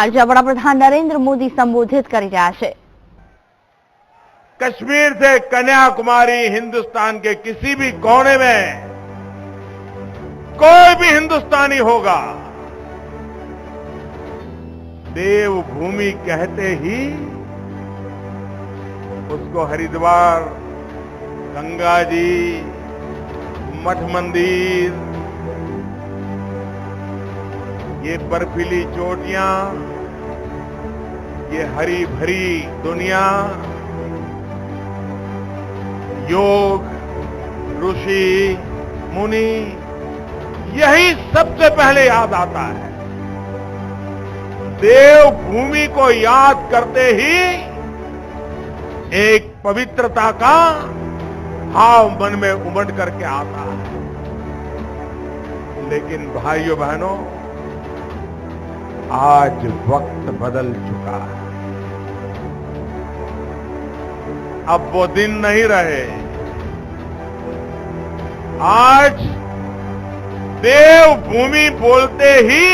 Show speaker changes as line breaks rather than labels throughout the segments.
વિસ્તાર જ્યાં વડાપ્રધાન નરેન્દ્ર મોદી સંબોધિત કરી રહ્યા છે।
कश्मीर से कन्याकुमारी हिंदुस्तान के किसी भी कोने में कोई भी हिंदुस्तानी होगा, देवभूमि कहते ही उसको हरिद्वार, गंगा जी, मठ मंदिर, ये बर्फीली चोटियां, ये हरी भरी दुनिया, योग, ऋषि, मुनि, यही सबसे पहले याद आता है। देवभूमि को याद करते ही एक पवित्रता का भाव मन में उमड़ करके आता है। लेकिन भाइयों बहनों, आज वक्त बदल चुका है। अब वो दिन नहीं रहे। आज देवभूमि बोलते ही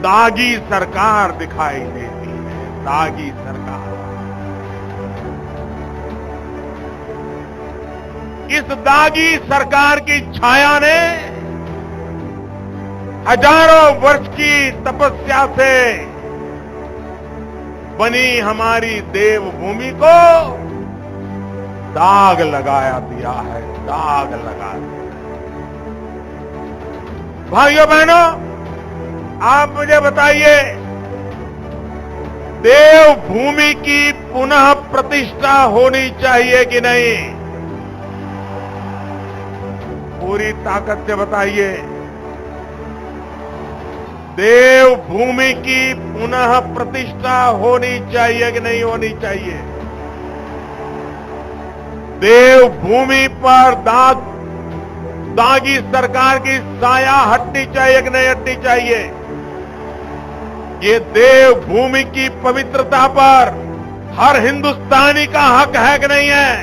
दागी सरकार दिखाई देती है, दागी सरकार। इस दागी सरकार की छाया ने हजारों वर्ष की तपस्या से बनी हमारी देवभूमि को दाग लगाया दिया है, दाग लगा दिया। भाइयों बहनों, आप मुझे बताइए, देवभूमि की पुनः प्रतिष्ठा होनी चाहिए कि नहीं? पूरी ताकत से बताइए। देवभूमि की पुनः प्रतिष्ठा होनी चाहिए कि नहीं होनी चाहिए? देवभूमि पर दागी सरकार की साया हटनी चाहिए कि नहीं हटनी चाहिए? ये देवभूमि की पवित्रता पर हर हिंदुस्तानी का हक है कि नहीं है?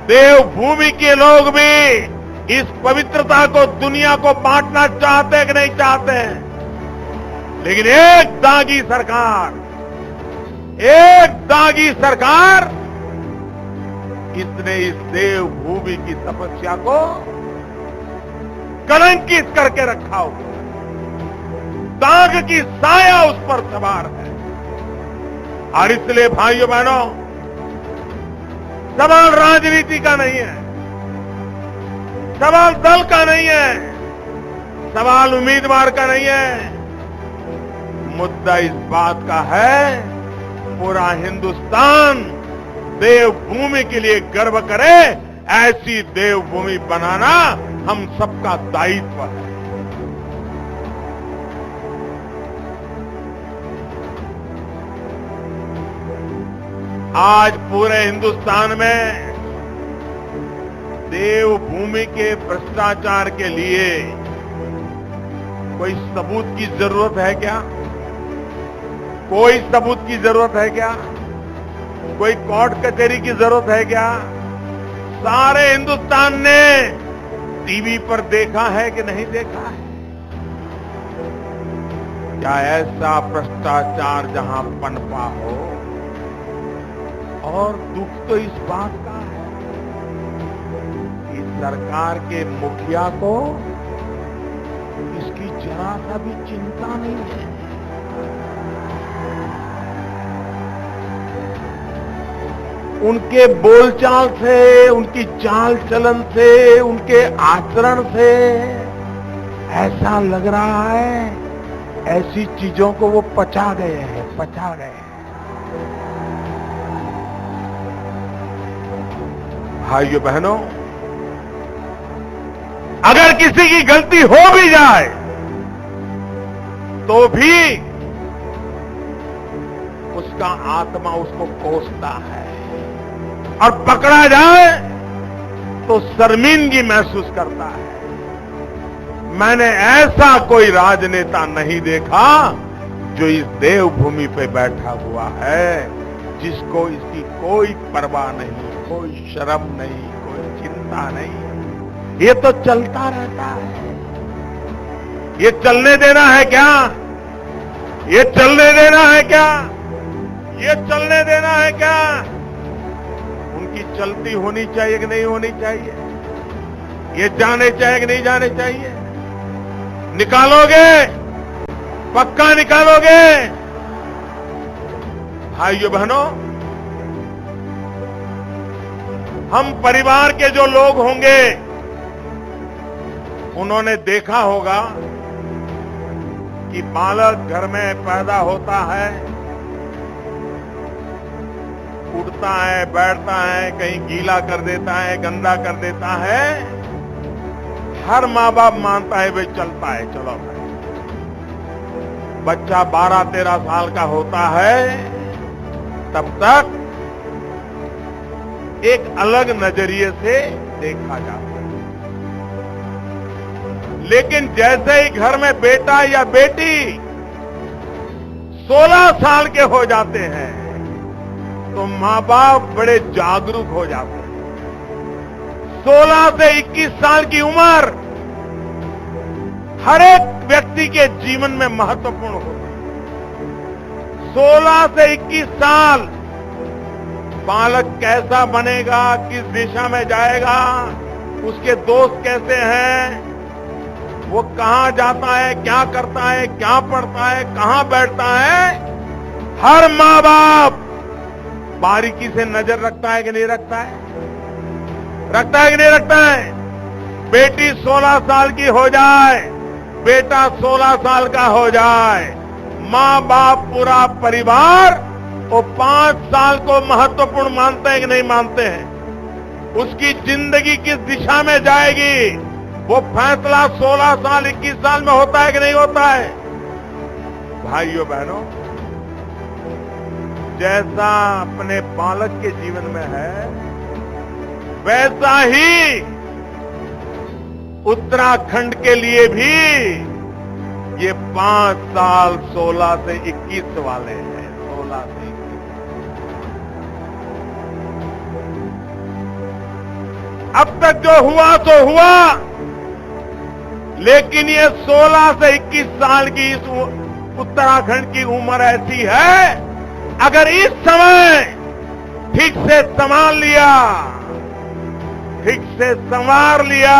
देवभूमि के लोग भी इस पवित्रता को दुनिया को बांटना चाहते हैं कि नहीं चाहते हैं? लेकिन एक दागी सरकार इसने इस देवभूमि की तपस्या को कलंकित करके रखा हुआ, दाग की साया उस पर सवार है। और इसलिए भाइयों बहनों, सवाल राजनीति का नहीं है, सवाल दल का नहीं है, सवाल उम्मीदवार का नहीं है। मुद्दा इस बात का है, पूरा हिंदुस्तान देवभूमि के लिए गर्व करे, ऐसी देवभूमि बनाना हम सबका दायित्व है। आज पूरे हिंदुस्तान में देवभूमि के भ्रष्टाचार के लिए कोई सबूत की जरूरत है क्या? कोई सबूत की जरूरत है क्या? कोई कोर्ट कचहरी की जरूरत है क्या? सारे हिंदुस्तान ने टीवी पर देखा है कि नहीं देखा है? क्या ऐसा भ्रष्टाचार जहां पनपा हो? और दुख तो इस बात का है कि सरकार के मुखिया को इसकी जरा सा भी चिंता नहीं है। उनके बोलचाल से, उनकी चाल चलन से, उनके आचरण से ऐसा लग रहा है ऐसी चीजों को वो पचा गए हैं। भाइयों बहनों, अगर किसी की गलती हो भी जाए तो भी उसका आत्मा उसको कोसता है, और पकड़ा जाए तो शर्मिंदगी महसूस करता है। मैंने ऐसा कोई राजनेता नहीं देखा जो इस देवभूमि पे बैठा हुआ है जिसको इसकी कोई परवाह नहीं, कोई शर्म नहीं, कोई चिंता नहीं। ये तो चलता रहता है। ये चलने देना है क्या? ये चलने देना है क्या? ये चलने देना है क्या? उनकी चलती होनी चाहिए कि नहीं होनी चाहिए? ये जाने चाहिए कि नहीं जाने चाहिए? निकालोगे? पक्का निकालोगे? भाइयों बहनों, हम परिवार के जो लोग होंगे उन्होंने देखा होगा कि बालक घर में पैदा होता है, उठता है, बैठता है, कहीं गीला कर देता है, गंदा कर देता है। हर माँ बाप मानता है वे चलता है, चलो भाई। बच्चा 12-13 साल का होता है, तब तक एक अलग नजरिए से देखा जाता है। लेकिन जैसे ही घर में बेटा या बेटी 16 साल के हो जाते हैं तो मां बाप बड़े जागरूक हो जाते हैं। 16 से 21 साल की उम्र हर एक व्यक्ति के जीवन में महत्वपूर्ण होती है। 16 से 21 साल बालक कैसा बनेगा, किस दिशा में जाएगा, उसके दोस्त कैसे हैं, वो कहां जाता है, क्या करता है, क्या पढ़ता है, कहां बैठता है, हर मां बाप बारीकी से नजर रखता है कि नहीं रखता है? रखता है कि नहीं रखता है? बेटी 16 साल की हो जाए, बेटा 16 साल का हो जाए, मां बाप पूरा परिवार वो 5 साल को महत्वपूर्ण मानते हैं कि नहीं मानते हैं? उसकी जिंदगी किस दिशा में जाएगी, वो फैसला 16 साल 21 साल में होता है कि नहीं होता है? भाइयों बहनों, जैसा अपने बालक के जीवन में है वैसा ही उत्तराखंड के लिए भी ये 5 साल 16 से 21 वाले हैं। 16 से 21 अब तक जो हुआ तो हुआ, लेकिन ये 16 से 21 साल की इस उत्तराखंड की उम्र ऐसी है, अगर इस समय ठीक से संभाल लिया, ठीक से संवार लिया,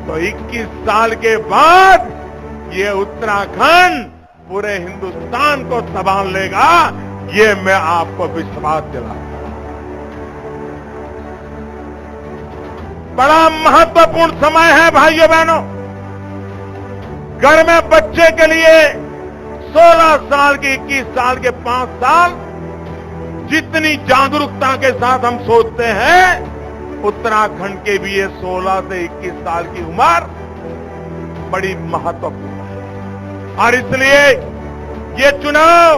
तो 21 साल के बाद ये उत्तराखंड पूरे हिंदुस्तान को संभाल लेगा। ये मैं आपको विश्वास दिलाता हूं। बड़ा महत्वपूर्ण समय है भाइयों बहनों। घर में बच्चे के लिए 16 साल के 21 साल के 5 साल जितनी जागरूकता के साथ हम सोचते हैं, उत्तराखंड के भी ये 16 से 21 साल की उम्र बड़ी महत्वपूर्ण है। और इसलिए ये चुनाव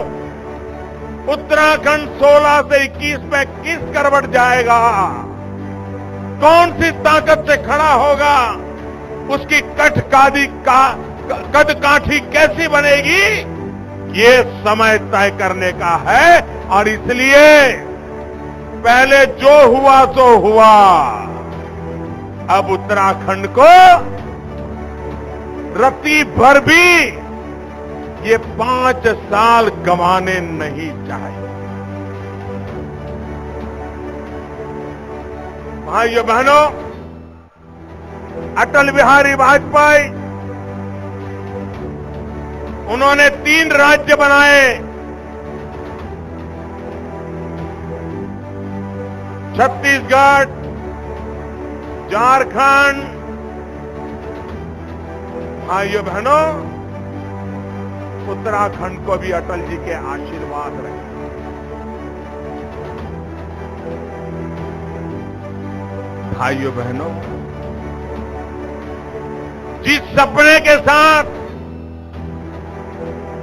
उत्तराखंड 16 से 21 पे किस करवट जाएगा, कौन सी ताकत से खड़ा होगा, उसकी कदकाठी कैसी बनेगी, ये समय तय करने का है। और इसलिए पहले जो हुआ सो हुआ, अब उत्तराखंड को रत्ती भर भी ये 5 साल गंवाने नहीं चाहिए। भाइयों बहनों, अटल बिहारी वाजपेयी उन्होंने 3 राज्य बनाए, छत्तीसगढ़, झारखंड। भाइयों बहनों, उत्तराखंड को भी अटल जी के आशीर्वाद रहे। भाइयों बहनों, जिस सपने के साथ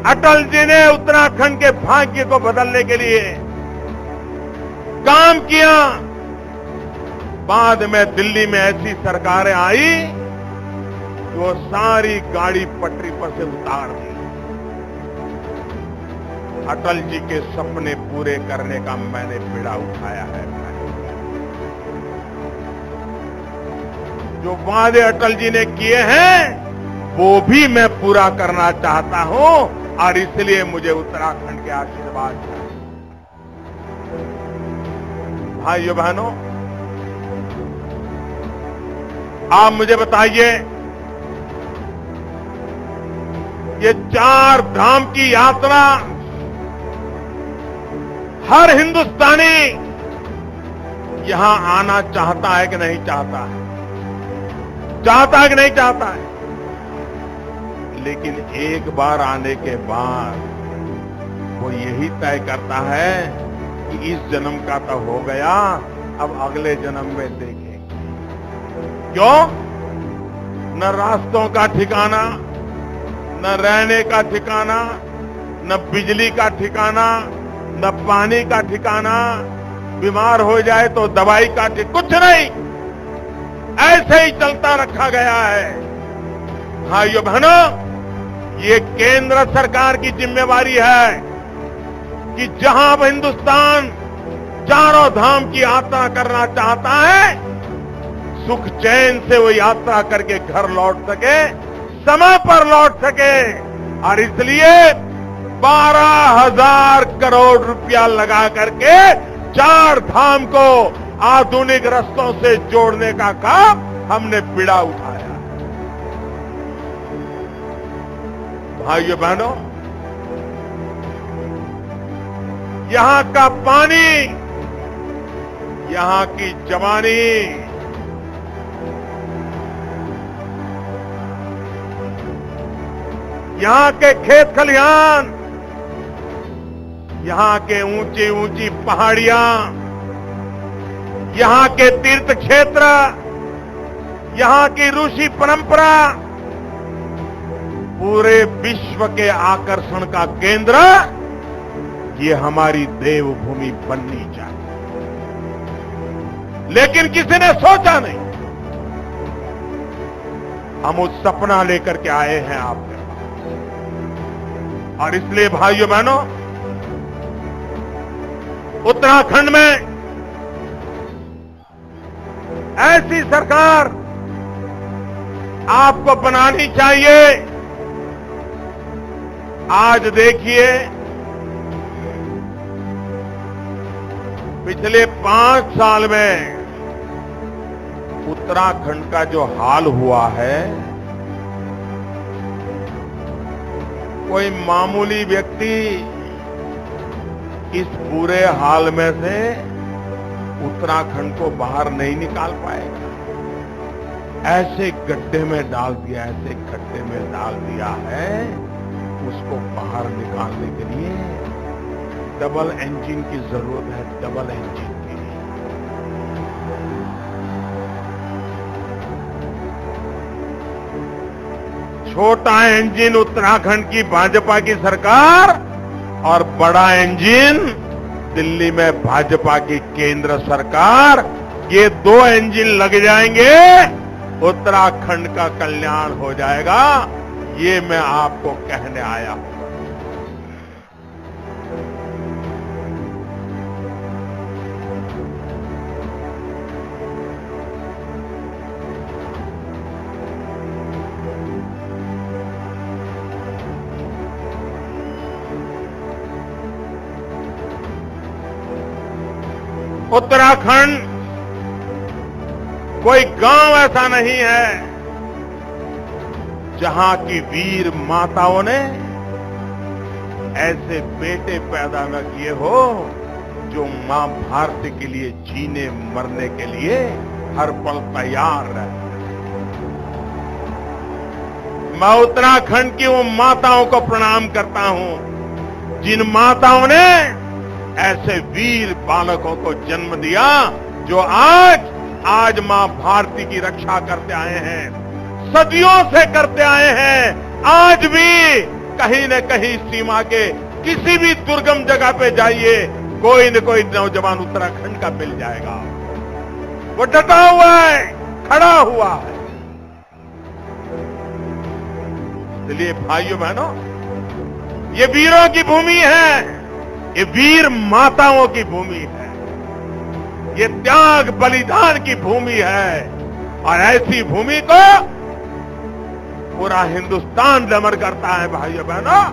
अटल जी ने उत्तराखंड के भाग्य को बदलने के लिए काम किया, बाद में दिल्ली में ऐसी सरकारें आई कि वो सारी गाड़ी पटरी पर से उतार दी। अटल जी के सपने पूरे करने का मैंने बीड़ा उठाया है। जो वादे अटल जी ने किए हैं वो भी मैं पूरा करना चाहता हूं। और इसलिए मुझे उत्तराखंड के आशीर्वाद चाहिए। भाइयों बहनों, आप मुझे बताइए, ये 4 धाम की यात्रा हर हिंदुस्तानी यहां आना चाहता है कि नहीं चाहता है? चाहता है कि नहीं चाहता है? लेकिन एक बार आने के बाद वो यही तय करता है कि इस जन्म का तो हो गया, अब अगले जन्म में देखेंगे। क्यों? न रास्तों का ठिकाना, न रहने का ठिकाना, न बिजली का ठिकाना, न पानी का ठिकाना, बीमार हो जाए तो दवाई का कुछ नहीं, ऐसे ही चलता रखा गया है। भाइयों बहनों, ये केंद्र सरकार की जिम्मेवारी है कि जहां अब हिंदुस्तान चारों धाम की यात्रा करना चाहता है, सुख चैन से वो यात्रा करके घर लौट सके, समय पर लौट सके। और इसलिए 12,000 करोड़ रुपया लगा करके 4 धाम को आधुनिक रस्तों से जोड़ने का काम हमने बिड़ा उठाया। भाइयों बहनों, यहां का पानी, यहां की जवानी, यहां के खेत खलिहान, यहां के ऊंची ऊंची पहाड़ियां, यहां के तीर्थ क्षेत्र, यहां की ऋषि परंपरा पूरे विश्व के आकर्षण का केंद्र, ये हमारी देवभूमि बननी चाहिए। लेकिन किसी ने सोचा नहीं। हम उस सपना लेकर के आए हैं आपके पास। और इसलिए भाइयों बहनों, उत्तराखंड में ऐसी सरकार आपको बनानी चाहिए। आज देखिए, पिछले 5 साल में उत्तराखंड का जो हाल हुआ है, कोई मामूली व्यक्ति इस बुरे हाल में से उत्तराखंड को बाहर नहीं निकाल पाएगा। ऐसे गड्ढे में डाल दिया, ऐसे गड्ढे में डाल दिया है, उसको बाहर निकालने के लिए डबल इंजन की जरूरत है, डबल इंजन की। छोटा इंजन उत्तराखंड की भाजपा की सरकार और बड़ा इंजन दिल्ली में भाजपा की केंद्र सरकार, ये 2 इंजन लग जाएंगे, उत्तराखंड का कल्याण हो जाएगा। ये मैं आपको कहने आया हूं। उत्तराखंड कोई गांव ऐसा नहीं है जहां की वीर माताओं ने ऐसे बेटे पैदा न किए हो जो मां भारती के लिए जीने मरने के लिए हर पल तैयार रहे। मैं उत्तराखंड की उन माताओं को प्रणाम करता हूं जिन माताओं ने ऐसे वीर बालकों को जन्म दिया, जो आज मां भारती की रक्षा करते आए हैं, सदियों से करते आए हैं। आज भी कहीं न कहीं सीमा के किसी भी दुर्गम जगह पे जाइए, कोई न कोई नौजवान उत्तराखंड का मिल जाएगा। वो डटा हुआ है, खड़ा हुआ है। इसलिए भाइयों बहनों, ये वीरों की भूमि है, ये वीर माताओं की भूमि है, ये त्याग बलिदान की भूमि है। और ऐसी भूमि को पूरा हिंदुस्तान नमन करता है भाइयों बहनों।